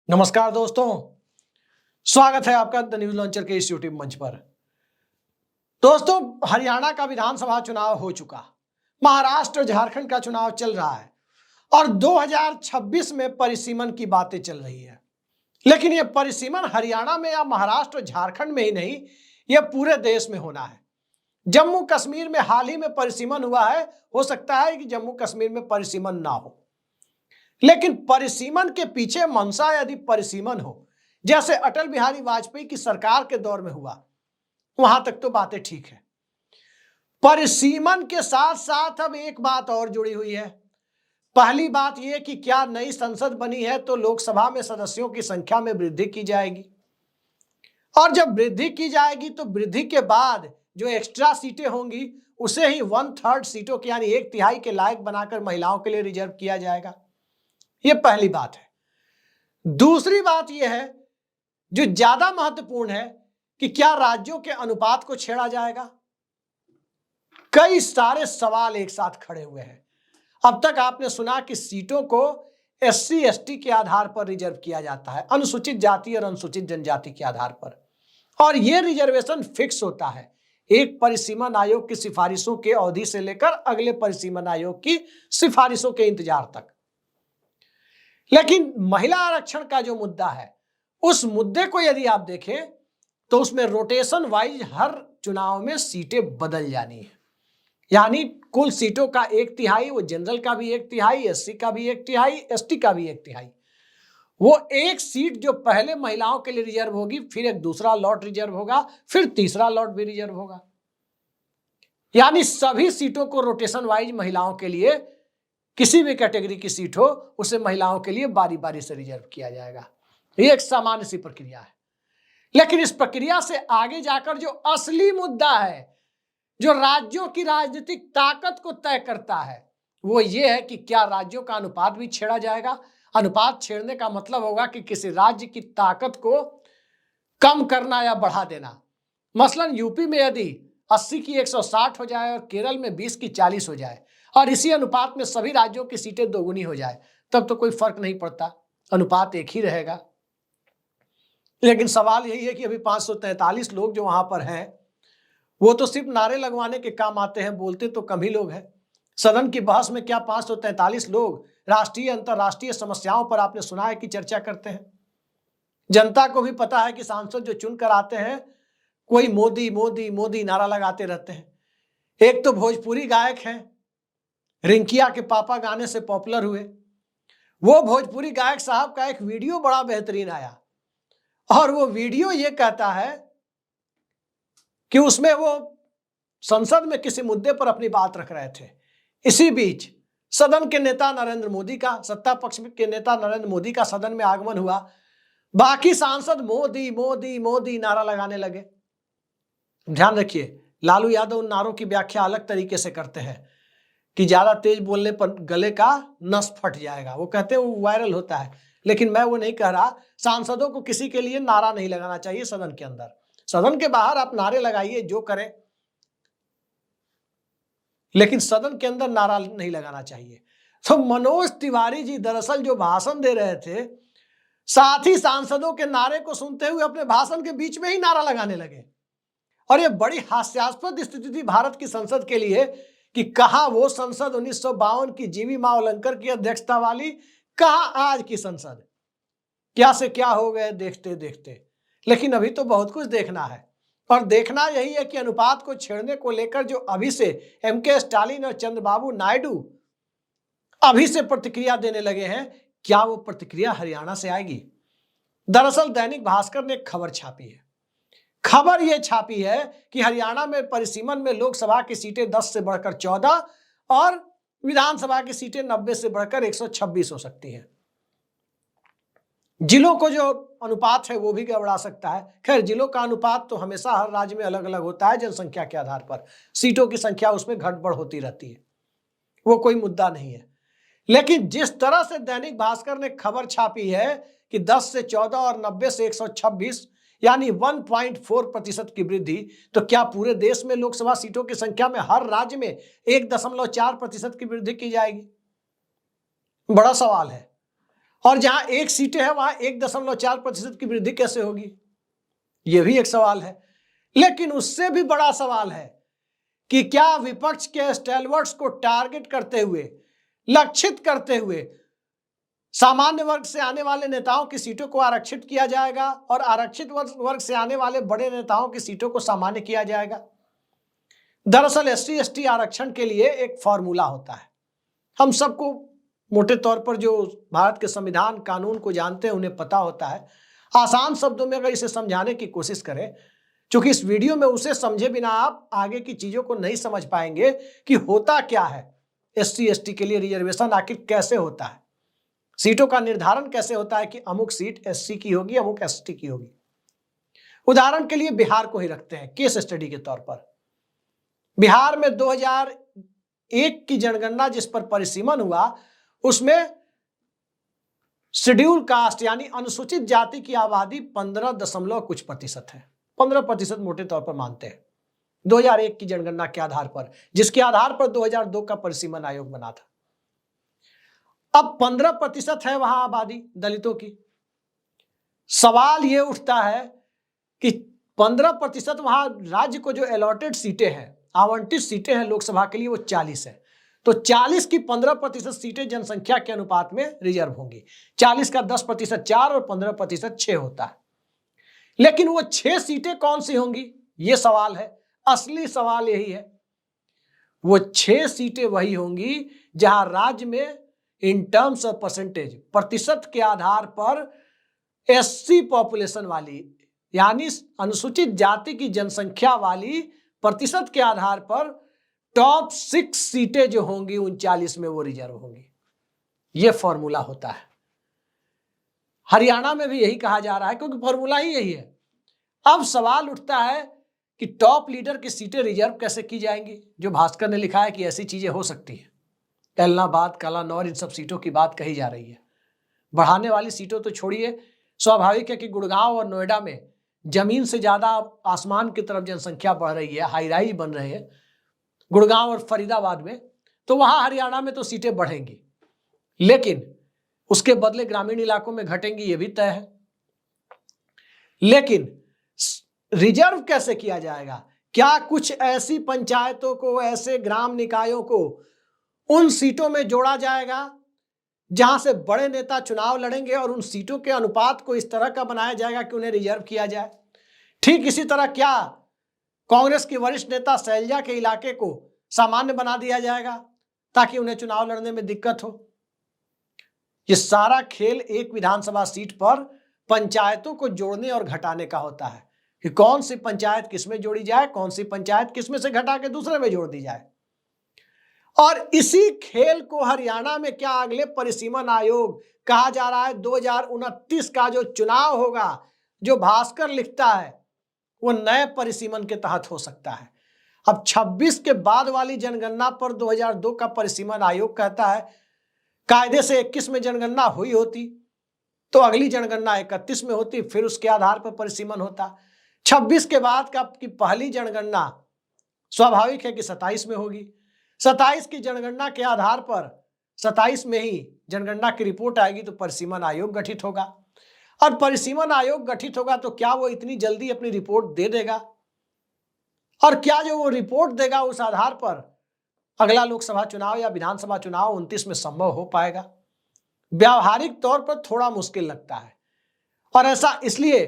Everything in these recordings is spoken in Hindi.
नमस्कार दोस्तों, स्वागत है आपका द न्यूज लॉन्चर के इस यूट्यूब मंच पर। दोस्तों, हरियाणा का विधानसभा चुनाव हो चुका, महाराष्ट्र झारखंड का चुनाव चल रहा है और 2026 में परिसीमन की बातें चल रही है। लेकिन यह परिसीमन हरियाणा में या महाराष्ट्र झारखंड में ही नहीं, यह पूरे देश में होना है। जम्मू कश्मीर में हाल ही में परिसीमन हुआ है, हो सकता है कि जम्मू कश्मीर में परिसीमन ना हो, लेकिन परिसीमन के पीछे मंशा यदि परिसीमन हो, जैसे अटल बिहारी वाजपेयी की सरकार के दौर में हुआ, वहां तक तो बातें ठीक है। परिसीमन के साथ साथ अब एक बात और जुड़ी हुई है। पहली बात यह कि क्या नई संसद बनी है तो लोकसभा में सदस्यों की संख्या में वृद्धि की जाएगी, और जब वृद्धि की जाएगी तो वृद्धि के बाद जो एक्स्ट्रा सीटें होंगी उसे ही 1/3 सीटों के यानी 1/3 के लायक बनाकर महिलाओं के लिए रिजर्व किया जाएगा। यह पहली बात है। दूसरी बात यह है, जो ज्यादा महत्वपूर्ण है, कि क्या राज्यों के अनुपात को छेड़ा जाएगा। कई सारे सवाल एक साथ खड़े हुए हैं। अब तक आपने सुना कि सीटों को SC ST के आधार पर रिजर्व किया जाता है, अनुसूचित जाति और अनुसूचित जनजाति के आधार पर, और यह रिजर्वेशन फिक्स होता है एक परिसीमन आयोग की सिफारिशों के अवधि से लेकर अगले परिसीमन आयोग की सिफारिशों के इंतजार तक। लेकिन महिला आरक्षण का जो मुद्दा है, उस मुद्दे को यदि आप देखें तो उसमें रोटेशन वाइज हर चुनाव में सीटें बदल जानी है। यानी कुल सीटों का 1/3, वो जनरल का भी 1/3, SC का भी 1/3, ST का भी 1/3। वो एक सीट जो पहले महिलाओं के लिए रिजर्व होगी, फिर एक दूसरा लॉट रिजर्व होगा, फिर तीसरा लॉट भी रिजर्व होगा। यानी सभी सीटों को रोटेशन वाइज महिलाओं के लिए, किसी भी कैटेगरी की सीट हो उसे महिलाओं के लिए बारी बारी से रिजर्व किया जाएगा। यह एक सामान्य सी प्रक्रिया है। लेकिन इस प्रक्रिया से आगे जाकर जो असली मुद्दा है, जो राज्यों की राजनीतिक ताकत को तय करता है, वो ये है कि क्या राज्यों का अनुपात भी छेड़ा जाएगा। अनुपात छेड़ने का मतलब होगा कि किसी राज्य की ताकत को कम करना या बढ़ा देना। मसलन यूपी में यदि 80 की 160 हो जाए और केरल में 20 की 40 हो जाए और इसी अनुपात में सभी राज्यों की सीटें दोगुनी हो जाए, तब तो कोई फर्क नहीं पड़ता, अनुपात एक ही रहेगा। लेकिन सवाल यही है कि अभी 543 लोग जो वहां पर हैं, वो तो सिर्फ नारे लगवाने के काम आते हैं, बोलते तो कम ही लोग हैं। सदन की बहस में क्या 543 लोग राष्ट्रीय अंतरराष्ट्रीय समस्याओं पर आपने सुना है कि चर्चा करते हैं। जनता को भी पता है कि सांसद जो चुनकर आते हैं, कोई मोदी मोदी मोदी नारा लगाते रहते हैं। एक तो भोजपुरी गायक हैं, रिंकिया के पापा गाने से पॉपुलर हुए। वो भोजपुरी गायक साहब का एक वीडियो बड़ा बेहतरीन आया, और वो वीडियो ये कहता है कि उसमें वो संसद में किसी मुद्दे पर अपनी बात रख रहे थे। इसी बीच सदन के नेता नरेंद्र मोदी का, सत्ता पक्ष के नेता नरेंद्र मोदी का सदन में आगमन हुआ। बाकी सांसद मोदी मोदी मोदी नारा लगाने लगे। ध्यान रखिए, लालू यादव उन नारों की व्याख्या अलग तरीके से करते हैं कि ज्यादा तेज बोलने पर गले का नस फट जाएगा, वो कहते हैं वो वायरल होता है। लेकिन मैं वो नहीं कह रहा। सांसदों को किसी के लिए नारा नहीं लगाना चाहिए सदन के अंदर। सदन के बाहर आप नारे लगाइए, जो करें, लेकिन सदन के अंदर नारा नहीं लगाना चाहिए। तो मनोज तिवारी जी दरअसल जो भाषण दे रहे थे, साथ ही सांसदों के नारे को सुनते हुए अपने भाषण के बीच में ही नारा लगाने लगे। और यह बड़ी हास्यास्पद स्थिति थी भारत की संसद के लिए कि कहां वो संसद 1952 की जीवी मावलंकर की अध्यक्षता वाली, कहां आज की संसद। क्या से क्या हो गए देखते देखते। लेकिन अभी तो बहुत कुछ देखना है, और देखना यही है कि अनुपात को छेड़ने को लेकर जो अभी से MK स्टालिन और चंद्रबाबू नायडू अभी से प्रतिक्रिया देने लगे हैं, क्या वो प्रतिक्रिया हरियाणा से आएगी। दरअसल दैनिक भास्कर ने खबर छापी है। खबर यह छापी है कि हरियाणा में परिसीमन में लोकसभा की सीटें 10 से बढ़कर 14 और विधानसभा की सीटें 90 से बढ़कर 126 हो सकती हैं। जिलों को जो अनुपात है वो भी गड़बड़ा सकता है। खैर, जिलों का अनुपात तो हमेशा हर राज्य में अलग अलग होता है, जनसंख्या के आधार पर सीटों की संख्या उसमें घट बढ़ होती रहती है, वो कोई मुद्दा नहीं है। लेकिन जिस तरह से दैनिक भास्कर ने खबर छापी है कि 10 से 14 और 90 से 126 यानी 1.4% की वृद्धि, तो क्या पूरे देश में लोकसभा सीटों की संख्या में हर राज्य में 1.4% की वृद्धि की जाएगी? बड़ा सवाल है। और जहां 1 सीटें हैं वहां 1.4% की वृद्धि कैसे होगी, यह भी एक सवाल है। लेकिन उससे भी बड़ा सवाल है कि क्या विपक्ष के स्टैलवर्ड्स को टारगेट करते हुए, लक्षित करते हुए सामान्य वर्ग से आने वाले नेताओं की सीटों को आरक्षित किया जाएगा और आरक्षित वर्ग से आने वाले बड़े नेताओं की सीटों को सामान्य किया जाएगा। दरअसल SC ST आरक्षण के लिए एक फॉर्मूला होता है। हम सबको मोटे तौर पर जो भारत के संविधान कानून को जानते हैं उन्हें पता होता है। आसान शब्दों में अगर इसे समझाने की कोशिश करें, क्योंकि इस वीडियो में उसे समझे बिना आप आगे की चीजों को नहीं समझ पाएंगे कि होता क्या है। SC ST के लिए रिजर्वेशन आखिर कैसे होता है, सीटों का निर्धारण कैसे होता है कि अमुक सीट SC की होगी, अमुक ST की होगी। उदाहरण के लिए बिहार को ही रखते हैं केस स्टडी के तौर पर। बिहार में 2001 की जनगणना जिस पर परिसीमन हुआ, उसमें शेड्यूल कास्ट यानी अनुसूचित जाति की आबादी 15 कुछ प्रतिशत है। 15% मोटे तौर पर मानते हैं 2001 की जनगणना के आधार पर, जिसके आधार पर 2002 का परिसीमन आयोग बना था। अब 15% है वहां आबादी दलितों की। सवाल यह उठता है कि 15% वहां राज्य को जो अलॉटेड सीटें हैं, आवंटित सीटें हैं लोकसभा के लिए, वो 40 है। तो 40 की 15% सीटें जनसंख्या के अनुपात में रिजर्व होंगी। 40 का 10% 4 और 15% 6 होता है। लेकिन वो 6 सीटें कौन सी होंगी, ये सवाल है। असली सवाल यही है, वो 6 सीटें वही होंगी जहां राज्य में इन टर्म्स ऑफ परसेंटेज, प्रतिशत के आधार पर SC पॉपुलेशन वाली यानी अनुसूचित जाति की जनसंख्या वाली प्रतिशत के आधार पर टॉप 6 सीटें जो होंगी उन 40 में वो रिजर्व होंगी। यह फॉर्मूला होता है। हरियाणा में भी यही कहा जा रहा है, क्योंकि फॉर्मूला ही यही है। अब सवाल उठता है कि टॉप लीडर की सीटें रिजर्व कैसे की जाएंगी। जो भास्कर ने लिखा है कि ऐसी चीजें हो सकती है, एलनाबाद, कलानौर, इन सब सीटों की बात कही जा रही है। बढ़ाने वाली सीटों तो छोड़िए, स्वाभाविक है कि गुड़गांव और नोएडा में जमीन से ज्यादा आसमान की तरफ जनसंख्या बढ़ रही है, हाई राइज बन रहे हैं गुड़गांव और फरीदाबाद में, तो वहां हरियाणा में तो सीटें बढ़ेंगी, लेकिन उसके बदले ग्रामीण इलाकों में घटेंगी, यह भी तय है। लेकिन रिजर्व कैसे किया जाएगा? क्या कुछ ऐसी पंचायतों को, ऐसे ग्राम निकायों को उन सीटों में जोड़ा जाएगा जहां से बड़े नेता चुनाव लड़ेंगे और उन सीटों के अनुपात को इस तरह का बनाया जाएगा कि उन्हें रिजर्व किया जाए? ठीक इसी तरह क्या कांग्रेस की वरिष्ठ नेता शैलजा के इलाके को सामान्य बना दिया जाएगा ताकि उन्हें चुनाव लड़ने में दिक्कत हो? यह सारा खेल एक विधानसभा सीट पर पंचायतों को जोड़ने और घटाने का होता है कि कौन सी पंचायत किसमें जोड़ी जाए, कौन सी पंचायत किसमें से घटा के दूसरे में जोड़ दी जाए। और इसी खेल को हरियाणा में क्या अगले परिसीमन आयोग, कहा जा रहा है 2029 का जो चुनाव होगा, जो भास्कर लिखता है, वो नए परिसीमन के तहत हो सकता है। अब 26 के बाद वाली जनगणना पर 2002 का परिसीमन आयोग कहता है कायदे से 21 में जनगणना हुई होती तो अगली जनगणना 31 में होती, फिर उसके आधार पर परिसीमन होता। 26 के बाद का की पहली जनगणना स्वाभाविक है कि 27 में होगी। 27 की जनगणना के आधार पर 27 में ही जनगणना की रिपोर्ट आएगी तो परिसीमन आयोग गठित होगा। और परिसीमन आयोग गठित होगा तो क्या वो इतनी जल्दी अपनी रिपोर्ट दे देगा? और क्या जो वो रिपोर्ट देगा उस आधार पर अगला लोकसभा चुनाव या विधानसभा चुनाव 29 में संभव हो पाएगा? व्यावहारिक तौर पर थोड़ा मुश्किल लगता है। और ऐसा इसलिए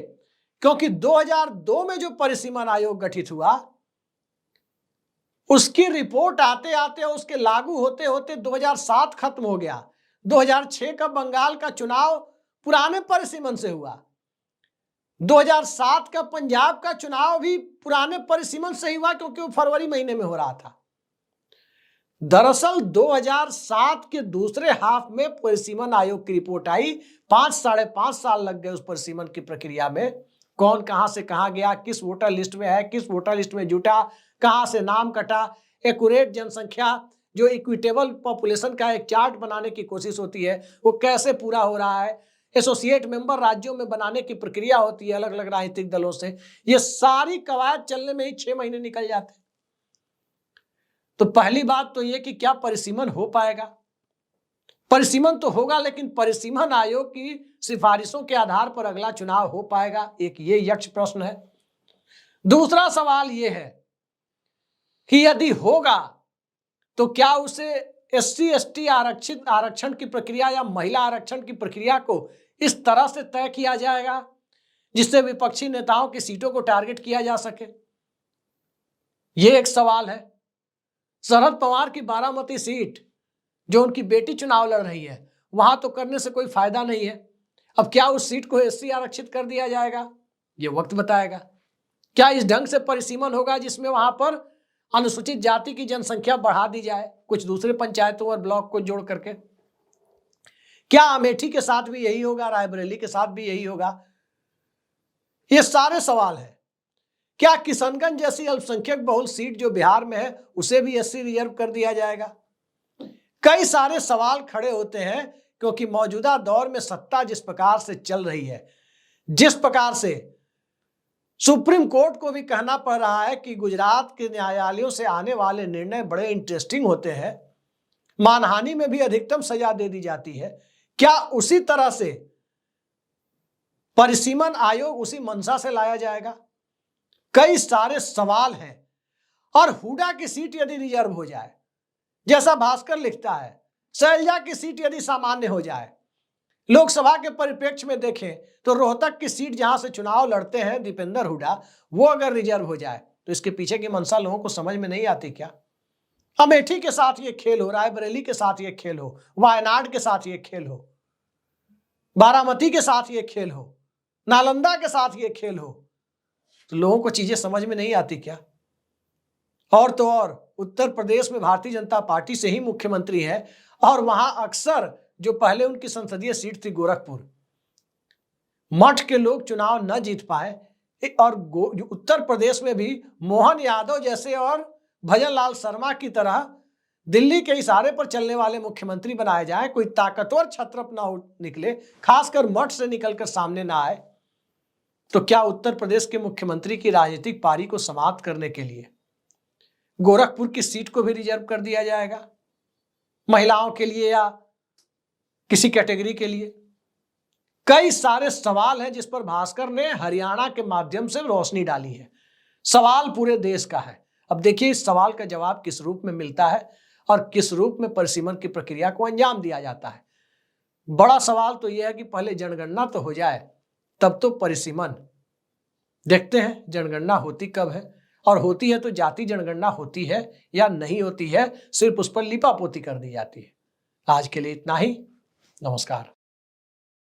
क्योंकि 2002 में जो परिसीमन आयोग गठित हुआ, उसकी रिपोर्ट आते आते और उसके लागू होते होते 2007 खत्म हो गया। 2006 का बंगाल का चुनाव पुराने परिसीमन से हुआ। 2007 का पंजाब का चुनाव भी पुराने परिसीमन से ही हुआ, क्योंकि वो फरवरी महीने में हो रहा था। दरअसल 2007 के दूसरे हाफ में परिसीमन आयोग की रिपोर्ट आई। 5 - 5.5 साल लग गए उस परिसीमन की प्रक्रिया में। कौन कहां से कहां गया, किस वोटर लिस्ट में है, किस वोटर लिस्ट में जुटा, कहां से नाम कटा, एक्यूरेट जनसंख्या, जो इक्विटेबल पॉपुलेशन का एक चार्ट बनाने की कोशिश होती है, वो कैसे पूरा हो रहा है। एसोसिएट मेंबर राज्यों में बनाने की प्रक्रिया होती है अलग अलग राजनीतिक दलों से। ये सारी कवायद चलने में ही 6 महीने निकल जाते हैं। तो पहली बात तो ये कि क्या परिसीमन हो पाएगा? परिसीमन तो होगा, लेकिन परिसीमन आयोग की सिफारिशों के आधार पर अगला चुनाव हो पाएगा? एक ये यक्ष प्रश्न है। दूसरा सवाल यह है कि यदि होगा तो क्या उसे एससी एसटी आरक्षण की प्रक्रिया या महिला आरक्षण की प्रक्रिया को इस तरह से तय किया जाएगा जिससे विपक्षी नेताओं की सीटों को टारगेट किया जा सके? यह एक सवाल है। शरद पवार की बारामती सीट जो उनकी बेटी चुनाव लड़ रही है, वहां तो करने से कोई फायदा नहीं है। अब क्या उस सीट को एससी आरक्षित कर दिया जाएगा? यह वक्त बताएगा। क्या इस ढंग से परिसीमन होगा जिसमें वहां पर अनुसूचित जाति की जनसंख्या बढ़ा दी जाए कुछ दूसरे पंचायतों और ब्लॉक को जोड़ करके? क्या अमेठी के साथ भी यही होगा, रायबरेली के साथ भी यही होगा? ये सारे सवाल हैं। क्या किशनगंज जैसी अल्पसंख्यक बहुल सीट जो बिहार में है उसे भी एससी रिजर्व कर दिया जाएगा? कई सारे सवाल खड़े होते हैं क्योंकि मौजूदा दौर में सत्ता जिस प्रकार से चल रही है, जिस प्रकार से सुप्रीम कोर्ट को भी कहना पड़ रहा है कि गुजरात के न्यायालयों से आने वाले निर्णय बड़े इंटरेस्टिंग होते हैं, मानहानि में भी अधिकतम सजा दे दी जाती है, क्या उसी तरह से परिसीमन आयोग उसी मंशा से लाया जाएगा? कई सारे सवाल हैं। और हुडा की सीट यदि रिजर्व हो जाए, जैसा भास्कर लिखता है, शैलजा की सीट यदि सामान्य हो जाए, लोकसभा के परिप्रेक्ष्य में देखें तो रोहतक की सीट जहां से चुनाव लड़ते हैं दीपेंद्र हुडा, वो अगर रिजर्व हो जाए तो इसके पीछे की मंशा लोगों को समझ में नहीं आती क्या? अमेठी के साथ ये खेल हो, रायबरेली के साथ ये खेल हो, वायनाड के साथ ये खेल हो, बारामती के साथ ये खेल हो, नालंदा के साथ ये खेल हो, तो लोगों को चीजें समझ में नहीं आती क्या? और तो और उत्तर प्रदेश में भारतीय जनता पार्टी से ही मुख्यमंत्री है और वहां अक्सर जो पहले उनकी संसदीय सीट थी गोरखपुर, मठ के लोग चुनाव न जीत पाए और उत्तर प्रदेश में भी मोहन यादव जैसे और भजन लाल शर्मा की तरह दिल्ली के इशारे पर चलने वाले मुख्यमंत्री बनाए जाए, कोई ताकतवर छत्रप ना निकले, खासकर मठ से निकलकर सामने ना आए, तो क्या उत्तर प्रदेश के मुख्यमंत्री की राजनीतिक पारी को समाप्त करने के लिए गोरखपुर की सीट को भी रिजर्व कर दिया जाएगा महिलाओं के लिए या किसी कैटेगरी के लिए? कई सारे सवाल हैं जिस पर भास्कर ने हरियाणा के माध्यम से रोशनी डाली है। सवाल पूरे देश का है। अब देखिए इस सवाल का जवाब किस रूप में मिलता है और किस रूप में परिसीमन की प्रक्रिया को अंजाम दिया जाता है। बड़ा सवाल तो यह है कि पहले जनगणना तो हो जाए, तब तो परिसीमन। देखते हैं जनगणना होती कब है, और होती है तो जाति जनगणना होती है या नहीं होती है, सिर्फ उस पर लिपापोती कर दी जाती है। आज के लिए इतना ही। नमस्कार।